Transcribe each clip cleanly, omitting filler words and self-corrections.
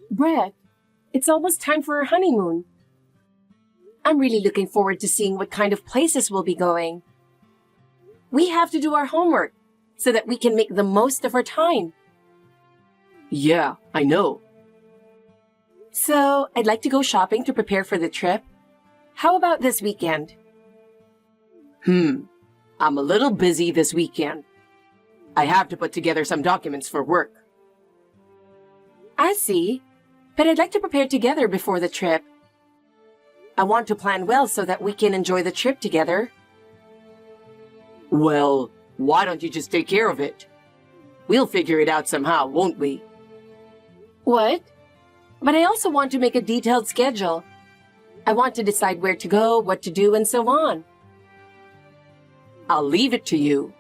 Brett, it's almost time for our honeymoon. I'm really looking forward to seeing what kind of places we'll be going. We have to do our homework so that we can make the most of our time. Yeah, I know. So, I'd like to go shopping to prepare for the trip. How about this weekend? I'm a little busy this weekend. I have to put together some documents for work. I see. But I'd like to prepare together before the trip. I want to plan well so that we can enjoy the trip together. Well, why don't you just take care of it? We'll figure it out somehow, won't we? What? But I also want to make a detailed schedule. I want to decide where to go, what to do, and so on. I'll leave it to you.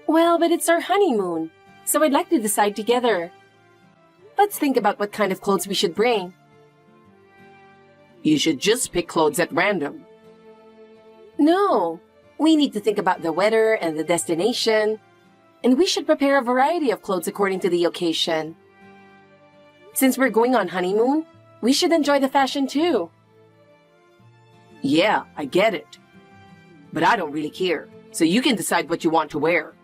Well, but it's our honeymoon, so I'd like to decide together. Let's think about what kind of clothes we should bring. You should just pick clothes at random. No, we need to think about the weather and the destination, and we should prepare a variety of clothes according to the occasion. Since we're going on honeymoon, we should enjoy the fashion too. Yeah, I get it. But I don't really care, so you can decide what you want to wear.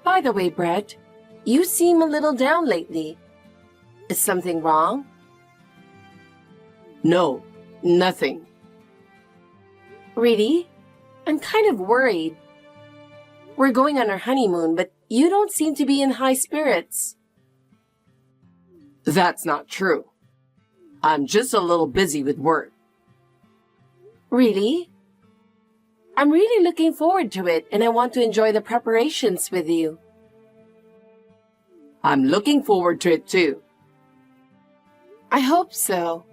By the way, Brett, you seem a little down lately. Is something wrong? No, nothing. Really? I'm kind of worried. We're going on our honeymoon, but you don't seem to be in high spirits. That's not true. I'm just a little busy with work. Really? I'm really looking forward to it, and I want to enjoy the preparations with you. I'm looking forward to it too. I hope so.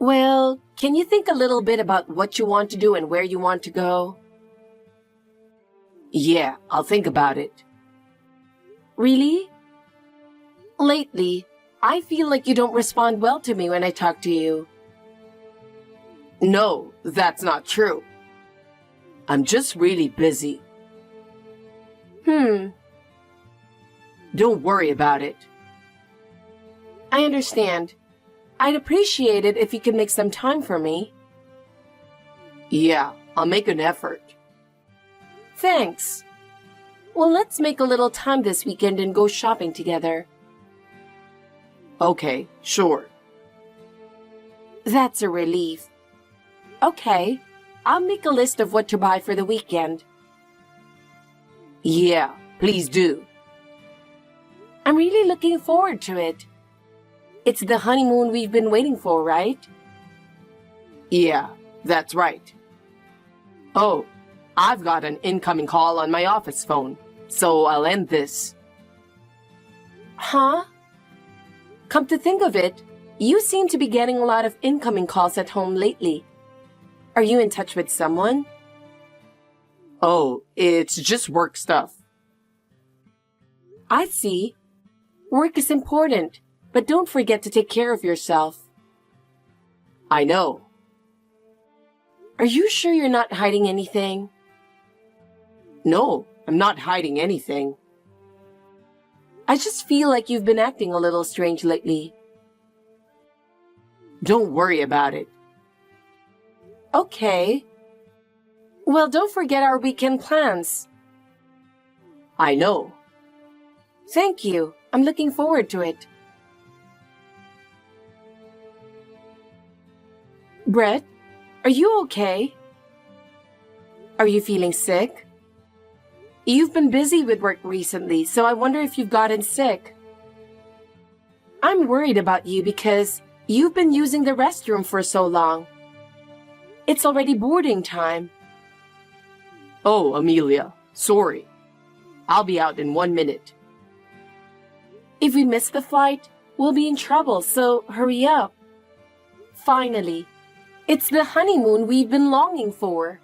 Well, can you think a little bit about what you want to do and where you want to go? Yeah, I'll think about it. Really? Lately, I feel like you don't respond well to me when I talk to you. No, that's not true. I'm just really busy. Don't worry about it. I understand. I'd appreciate it if you could make some time for me. Yeah, I'll make an effort. Thanks. Well, let's make a little time this weekend and go shopping together. Okay, sure. That's a relief. Okay, I'll make a list of what to buy for the weekend. Yeah, please do. I'm really looking forward to it. It's the honeymoon we've been waiting for, right? Yeah, that's right. Oh, I've got an incoming call on my office phone, so I'll end this. Huh? Come to think of it, you seem to be getting a lot of incoming calls at home lately. Are you in touch with someone? Oh, it's just work stuff. I see. Work is important, but don't forget to take care of yourself. I know. Are you sure you're not hiding anything? No, I'm not hiding anything. I just feel like you've been acting a little strange lately. Don't worry about it. Okay. Well, don't forget our weekend plans. I know. Thank you. I'm looking forward to it. Brett, are you okay? Are you feeling sick? You've been busy with work recently, so I wonder if you've gotten sick. I'm worried about you because you've been using the restroom for so long. It's already boarding time. Oh, Amelia, sorry. I'll be out in 1 minute. If we miss the flight, we'll be in trouble, so hurry up. Finally, it's the honeymoon we've been longing for.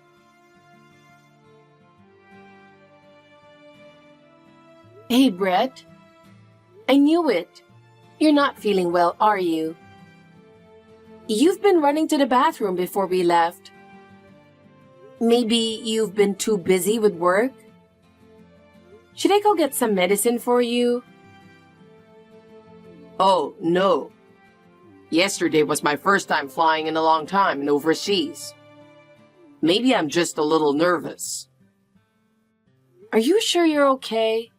Hey, Brett. I knew it. You're not feeling well, are you? You've been running to the bathroom before we left. Maybe you've been too busy with work? Should I go get some medicine for you? Oh, no. Yesterday was my first time flying in a long time and overseas. Maybe I'm just a little nervous. Are you sure you're okay?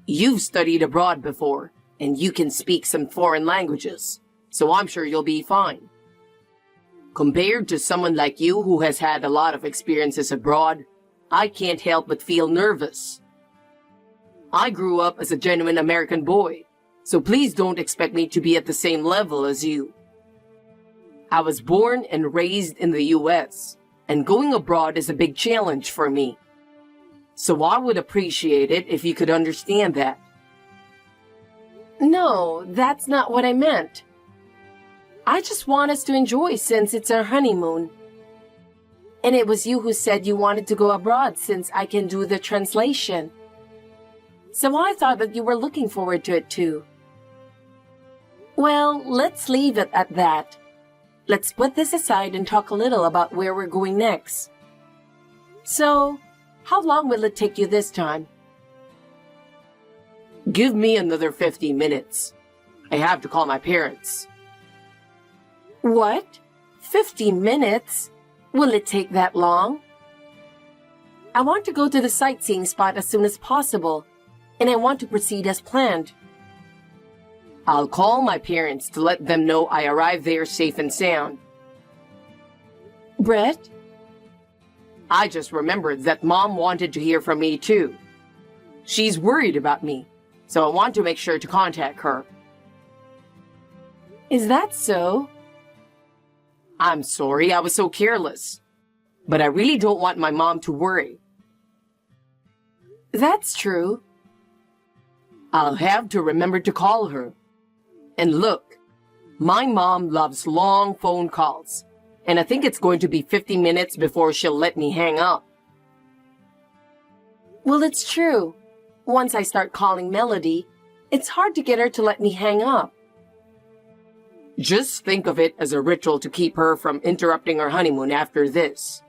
You've studied abroad before, and you can speak some foreign languages, so I'm sure you'll be fine. Compared to someone like you who has had a lot of experiences abroad, I can't help but feel nervous. I grew up as a genuine American boy, so please don't expect me to be at the same level as you. I was born and raised in the US, and going abroad is a big challenge for me. So I would appreciate it if you could understand that. No, that's not what I meant. I just want us to enjoy since it's our honeymoon. And it was you who said you wanted to go abroad since I can do the translation. So I thought that you were looking forward to it too. Well, let's leave it at that. Let's put this aside and talk a little about where we're going next. So, how long will it take you this time? Give me another 50 minutes. I have to call my parents. What? 50 minutes? Will it take that long? I want to go to the sightseeing spot as soon as possible, and I want to proceed as planned. I'll call my parents to let them know I arrived there safe and sound. Brett? I just remembered that Mom wanted to hear from me too. She's worried about me, so I want to make sure to contact her. Is that so? I'm sorry I was so careless, but I really don't want my mom to worry. That's true. I'll have to remember to call her. And look, my mom loves long phone calls, and I think it's going to be 50 minutes before she'll let me hang up. Well, it's true. Once I start calling Melody, it's hard to get her to let me hang up. Just think of it as a ritual to keep her from interrupting our honeymoon after this.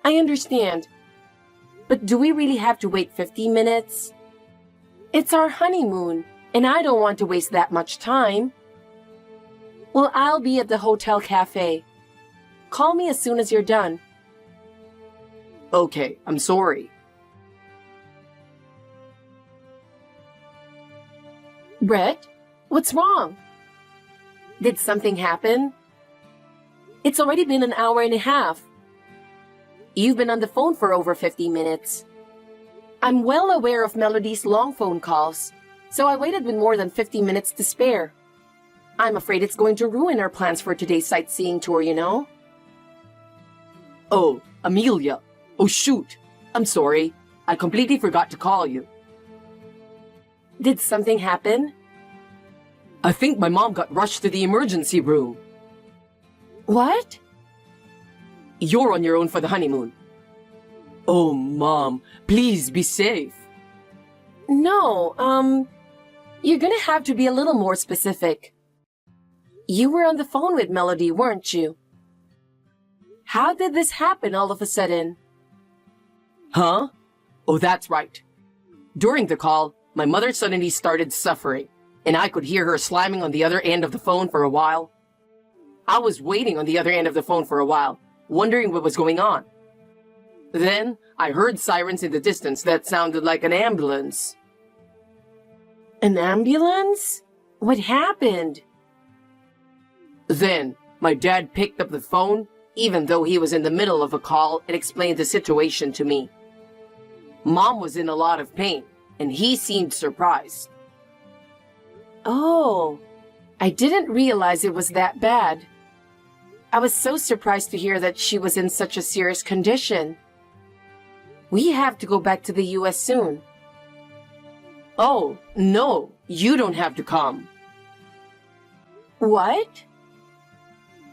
I understand. But do we really have to wait 50 minutes? It's our honeymoon, and I don't want to waste that much time. Well, I'll be at the hotel cafe. Call me as soon as you're done. Okay, I'm sorry. Brett, what's wrong? Did something happen? It's already been an hour and a half. You've been on the phone for over 50 minutes. I'm well aware of Melody's long phone calls, so I waited with more than 50 minutes to spare. I'm afraid it's going to ruin our plans for today's sightseeing tour, you know? Oh, Amelia. Oh, shoot. I'm sorry. I completely forgot to call you. Did something happen? I think my mom got rushed to the emergency room. What? You're on your own for the honeymoon. Oh, Mom, please be safe. No, you're gonna have to be a little more specific. You were on the phone with Melody, weren't you? How did this happen all of a sudden? Huh? Oh, that's right. During the call, my mother suddenly started suffering, and I could hear her slamming on the other end of the phone for a while. I was waiting on the other end of the phone for a while, wondering what was going on. Then, I heard sirens in the distance that sounded like an ambulance. An ambulance? What happened? Then, my dad picked up the phone, even though he was in the middle of a call, and explained the situation to me. Mom was in a lot of pain, and he seemed surprised. Oh, I didn't realize it was that bad. I was so surprised to hear that she was in such a serious condition. We have to go back to the US soon. Oh, no, you don't have to come. What?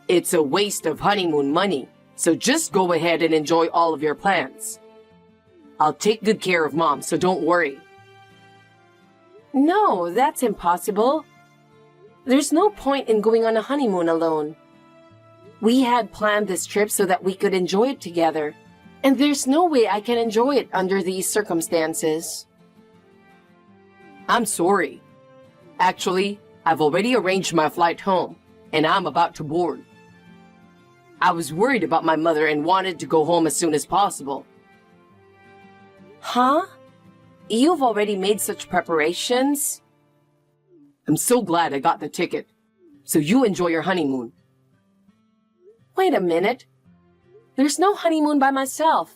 It's a waste of honeymoon money, so just go ahead and enjoy all of your plans. I'll take good care of Mom, so don't worry. No, that's impossible. There's no point in going on a honeymoon alone. We had planned this trip so that we could enjoy it together, and there's no way I can enjoy it under these circumstances. I'm sorry. Actually, I've already arranged my flight home, and I'm about to board. I was worried about my mother and wanted to go home as soon as possible. Huh? You've already made such preparations? I'm so glad I got the ticket. So you enjoy your honeymoon. Wait a minute. There's no honeymoon by myself.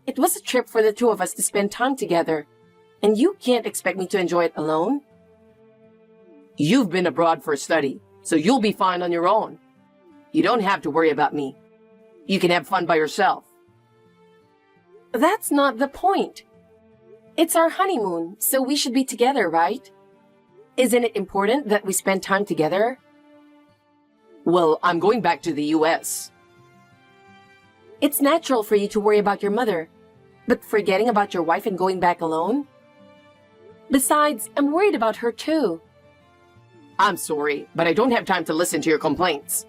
It was a trip for the two of us to spend time together, and you can't expect me to enjoy it alone. You've been abroad for study, so you'll be fine on your own. You don't have to worry about me. You can have fun by yourself. That's not the point. It's our honeymoon, so we should be together, right? Isn't it important that we spend time together? Well, I'm going back to the US. It's natural for you to worry about your mother, but forgetting about your wife and going back alone? Besides, I'm worried about her too. I'm sorry, but I don't have time to listen to your complaints.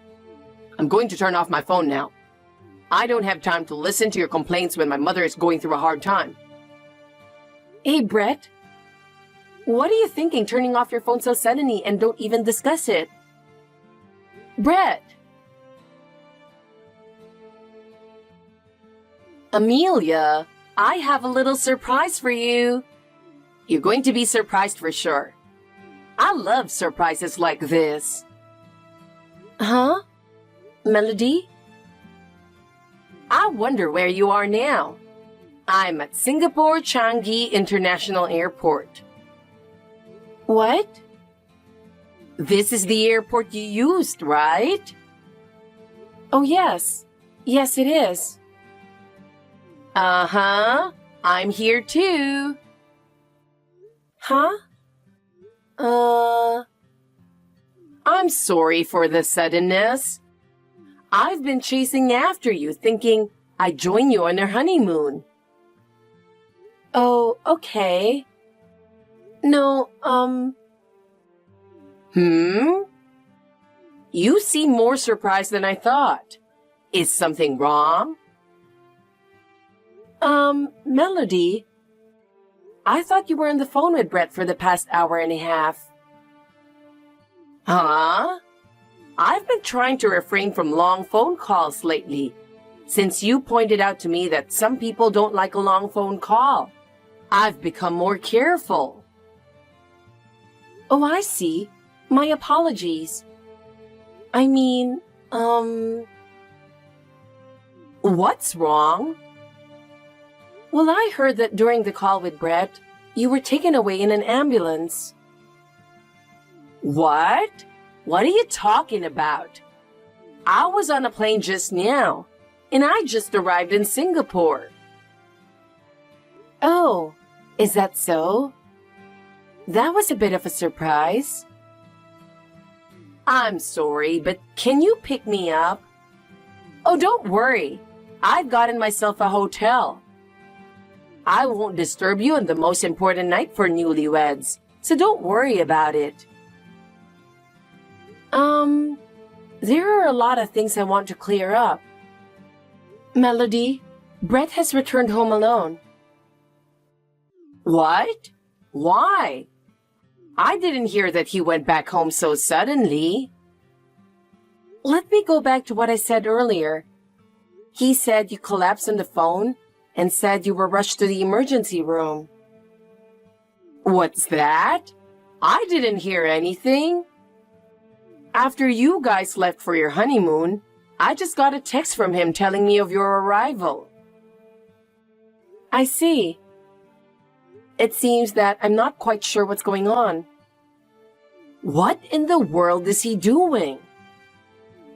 I'm going to turn off my phone now. I don't have time to listen to your complaints when my mother is going through a hard time. Hey, Brett. What are you thinking turning off your phone so suddenly and don't even discuss it? Brett! Amelia, I have a little surprise for you. You're going to be surprised for sure. I love surprises like this. Huh? Melody? I wonder where you are now. I'm at Singapore Changi International Airport. What? This is the airport you used, right? Oh, yes. Yes, it is. Uh-huh. I'm here too. Huh? I'm sorry for the suddenness. I've been chasing after you, thinking I'd join you on your honeymoon. Oh, okay. No, You seem more surprised than I thought. Is something wrong? Melody, I thought you were on the phone with Brett for the past hour and a half. Huh? I've been trying to refrain from long phone calls lately, since you pointed out to me that some people don't like a long phone call. I've become more careful. Oh, I see. My apologies. I mean, What's wrong? Well, I heard that during the call with Brett, you were taken away in an ambulance. What? What are you talking about? I was on a plane just now, and I just arrived in Singapore. Oh, is that so? That was a bit of a surprise. I'm sorry, but can you pick me up? Oh, don't worry. I've gotten myself a hotel. I won't disturb you on the most important night for newlyweds, so don't worry about it. There are a lot of things I want to clear up. Melody, Brett has returned home alone. What? Why? I didn't hear that he went back home so suddenly. Let me go back to what I said earlier. He said you collapsed on the phone and said you were rushed to the emergency room. What's that? I didn't hear anything. After you guys left for your honeymoon, I just got a text from him telling me of your arrival. I see. It seems that I'm not quite sure what's going on. What in the world is he doing?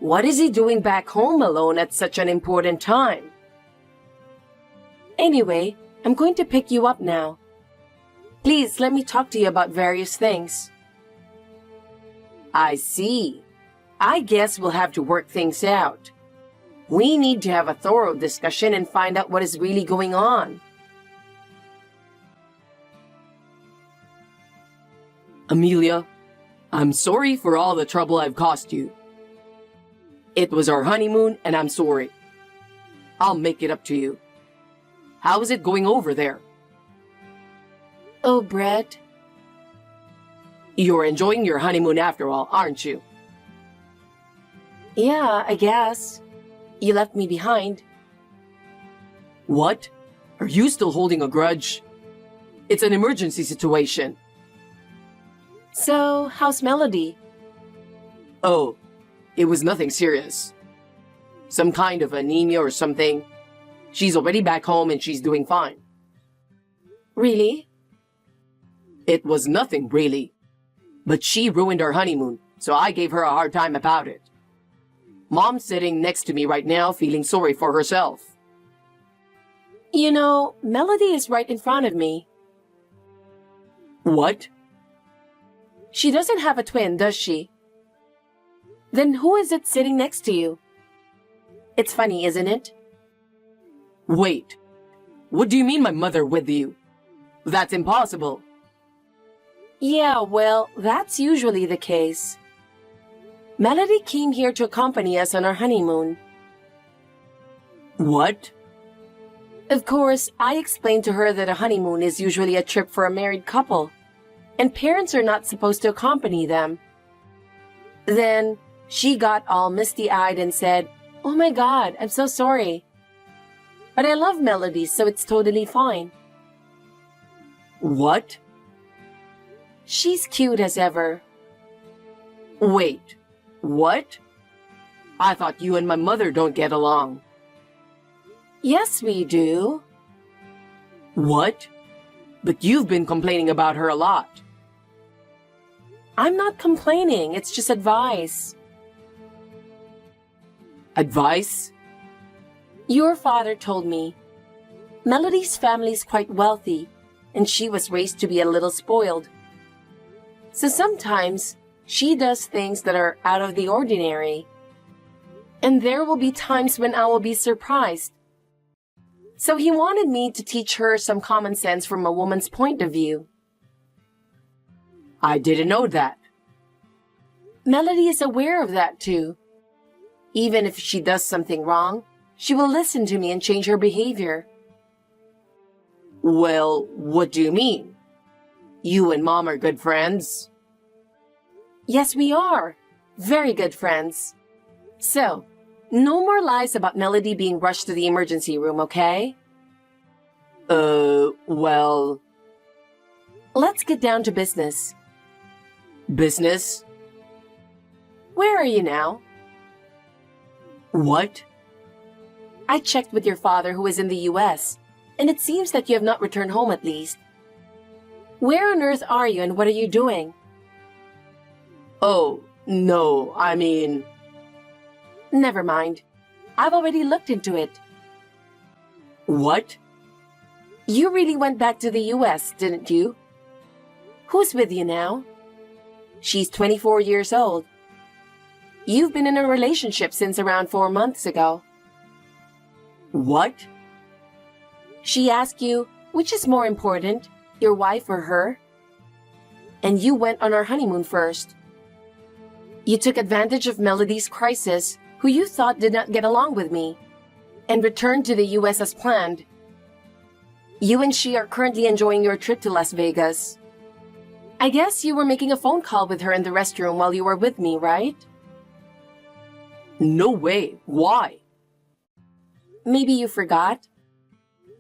What is he doing back home alone at such an important time? Anyway, I'm going to pick you up now. Please let me talk to you about various things. I see. I guess we'll have to work things out. We need to have a thorough discussion and find out what is really going on. Amelia, I'm sorry for all the trouble I've caused you. It was our honeymoon, and I'm sorry. I'll make it up to you. How is it going over there? Oh, Brett, You're enjoying your honeymoon after all, aren't you? Yeah, I guess. You left me behind. What? Are you still holding a grudge? It's an emergency situation. So, how's Melody? Oh, it was nothing serious. Some kind of anemia or something. She's already back home and she's doing fine. Really? It was nothing really. But she ruined our honeymoon, so I gave her a hard time about it. Mom's sitting next to me right now feeling sorry for herself. You know, Melody is right in front of me. What? She doesn't have a twin, does she? Then who is it sitting next to you? It's funny, isn't it? Wait. What do you mean my mother with you? That's impossible. Yeah, well, that's usually the case. Melody came here to accompany us on our honeymoon. What? Of course, I explained to her that a honeymoon is usually a trip for a married couple, and parents are not supposed to accompany them. Then, she got all misty-eyed and said, "Oh my God, I'm so sorry. But I love Melody, so it's totally fine." What? She's cute as ever. Wait. What? I thought you and my mother don't get along. Yes, we do. What? But you've been complaining about her a lot. I'm not complaining, it's just advice. Advice? Your father told me. Melody's family's quite wealthy, and she was raised to be a little spoiled. So sometimes, she does things that are out of the ordinary. And there will be times when I will be surprised. So he wanted me to teach her some common sense from a woman's point of view. I didn't know that. Melody is aware of that too. Even if she does something wrong, she will listen to me and change her behavior. Well, what do you mean? You and Mom are good friends? Yes, we are. Very good friends. So, no more lies about Melody being rushed to the emergency room, okay? Well... Let's get down to business. Business? Where are you now? What? I checked with your father who is in the US, and it seems that you have not returned home at least. Where on earth are you and what are you doing? Oh, no, I mean... Never mind. I've already looked into it. What? You really went back to the US, didn't you? Who's with you now? She's 24 years old. You've been in a relationship since around 4 months ago. What? She asked you, which is more important, your wife or her? And you went on our honeymoon first. You took advantage of Melody's crisis, who you thought did not get along with me, and returned to the US as planned. You and she are currently enjoying your trip to Las Vegas. I guess you were making a phone call with her in the restroom while you were with me, right? No way. Why? Maybe you forgot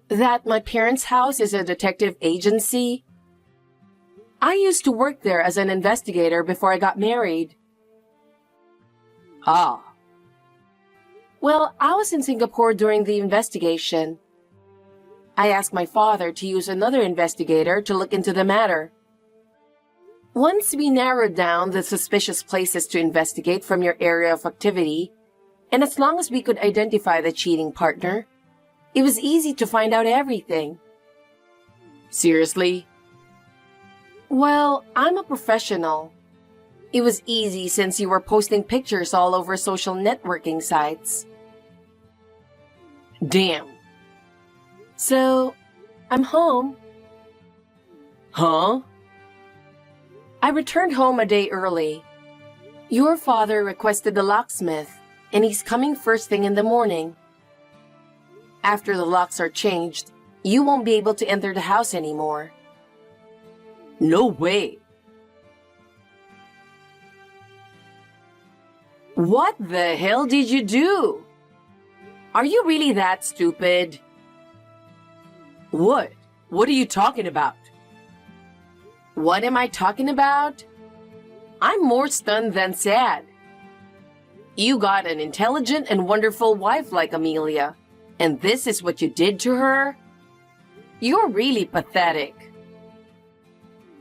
that my parents' house is a detective agency. I used to work there as an investigator before I got married. Ah. Well, I was in Singapore during the investigation. I asked my father to use another investigator to look into the matter. Once we narrowed down the suspicious places to investigate from your area of activity, and as long as we could identify the cheating partner, it was easy to find out everything. Seriously? Well, I'm a professional. It was easy since you were posting pictures all over social networking sites. Damn. So, I'm home. Huh? I returned home a day early. Your father requested the locksmith, and he's coming first thing in the morning. After the locks are changed, you won't be able to enter the house anymore. No way. What the hell did you do? Are you really that stupid? What? What are you talking about? What am I talking about? I'm more stunned than sad. You got an intelligent and wonderful wife like Amelia, and this is what you did to her? You're really pathetic.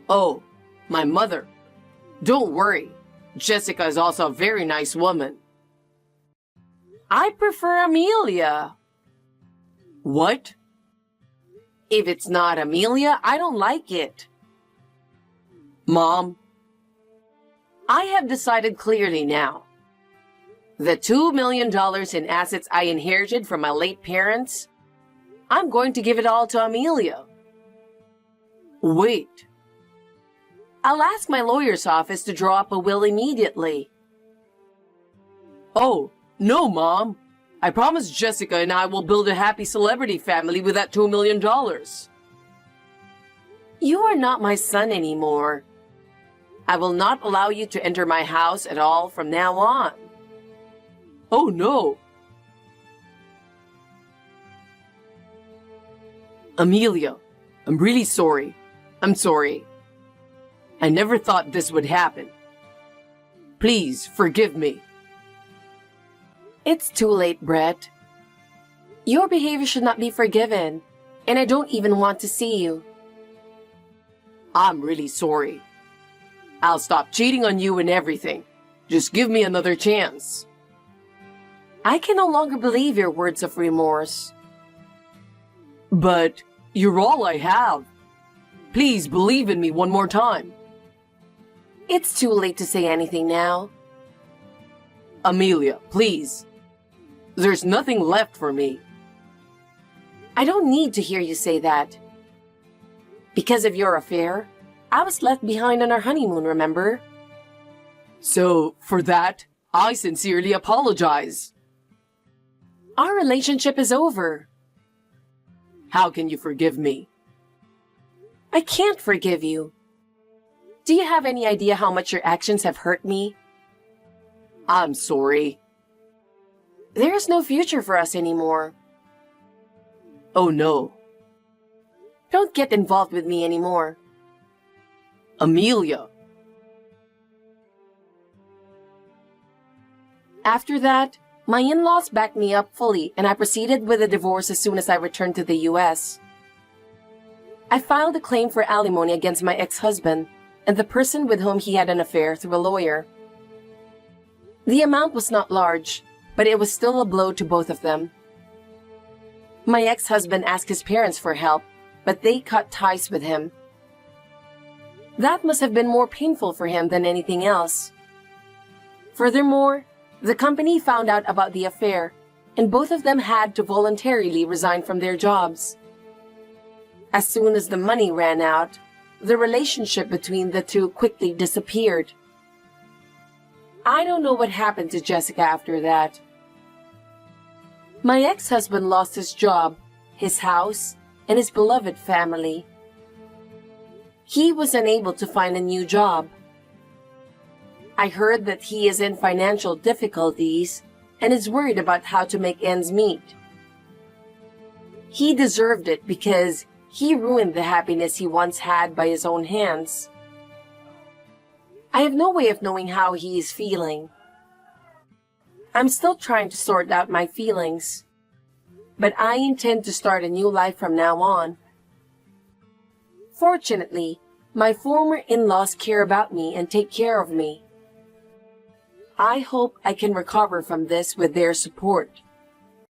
Oh, my mother. Don't worry. Jessica is also a very nice woman. I prefer Amelia. What? If it's not Amelia, I don't like it. Mom? I have decided clearly now. The $2 million in assets I inherited from my late parents, I'm going to give it all to Amelia. Wait. I'll ask my lawyer's office to draw up a will immediately. Oh, no, Mom. I promise Jessica and I will build a happy celebrity family with that $2 million. You are not my son anymore. I will not allow you to enter my house at all from now on. Oh, no. Amelia, I'm really sorry. I'm sorry. I never thought this would happen. Please forgive me. It's too late, Brett. Your behavior should not be forgiven, and I don't even want to see you. I'm really sorry. I'll stop cheating on you and everything. Just give me another chance. I can no longer believe your words of remorse. But you're all I have. Please believe in me one more time. It's too late to say anything now. Amelia, please. There's nothing left for me. I don't need to hear you say that. Because of your affair, I was left behind on our honeymoon, remember? So, for that, I sincerely apologize. Our relationship is over. How can you forgive me? I can't forgive you. Do you have any idea how much your actions have hurt me? I'm sorry. There is no future for us anymore. Oh no. Don't get involved with me anymore. Amelia. After that, my in-laws backed me up fully and I proceeded with the divorce as soon as I returned to the US. I filed a claim for alimony against my ex-husband and the person with whom he had an affair through a lawyer. The amount was not large, but it was still a blow to both of them. My ex-husband asked his parents for help, but they cut ties with him. That must have been more painful for him than anything else. Furthermore, the company found out about the affair, and both of them had to voluntarily resign from their jobs. As soon as the money ran out, the relationship between the two quickly disappeared. I don't know what happened to Jessica after that. My ex-husband lost his job, his house, and his beloved family. He was unable to find a new job. I heard that he is in financial difficulties and is worried about how to make ends meet. He deserved it because he ruined the happiness he once had by his own hands. I have no way of knowing how he is feeling. I'm still trying to sort out my feelings, but I intend to start a new life from now on. Fortunately, my former in-laws care about me and take care of me. I hope I can recover from this with their support.